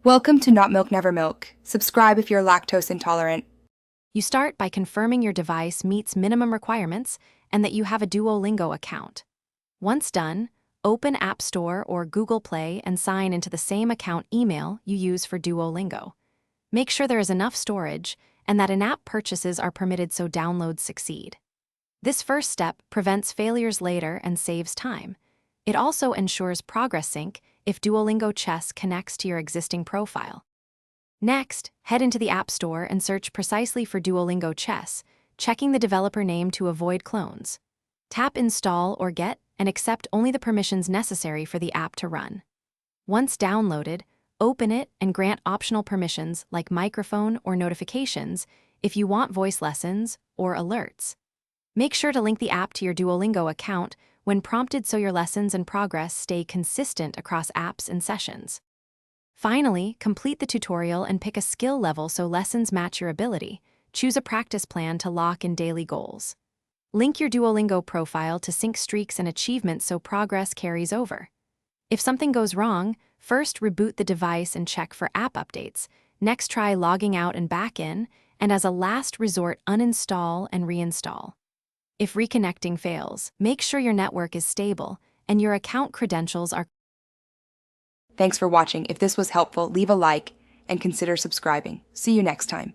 Welcome to Not Milk Never Milk. Subscribe if you're lactose intolerant. You start by confirming your device meets minimum requirements and that you have a Duolingo account. Once done, open App Store or Google Play and sign into the same account email you use for Duolingo. Make sure there is enough storage and that in-app purchases are permitted so downloads succeed. This first step prevents failures later and saves time. It also ensures progress sync if Duolingo Chess connects to your existing profile. Next, head into the App Store and search precisely for Duolingo Chess, checking the developer name to avoid clones. Tap Install or Get and accept only the permissions necessary for the app to run. Once downloaded, open it and grant optional permissions like microphone or notifications if you want voice lessons or alerts. Make sure to link the app to your Duolingo account when prompted so your lessons and progress stay consistent across apps and sessions. Finally, complete the tutorial and pick a skill level so lessons match your ability. Choose a practice plan to lock in daily goals. Link your Duolingo profile to sync streaks and achievements so progress carries over. If something goes wrong, first reboot the device and check for app updates. Next, try logging out and back in, and as a last resort, uninstall and reinstall. If reconnecting fails, make sure your network is stable and your account credentials are. Thanks for watching. If this was helpful, leave a like and consider subscribing. See you next time.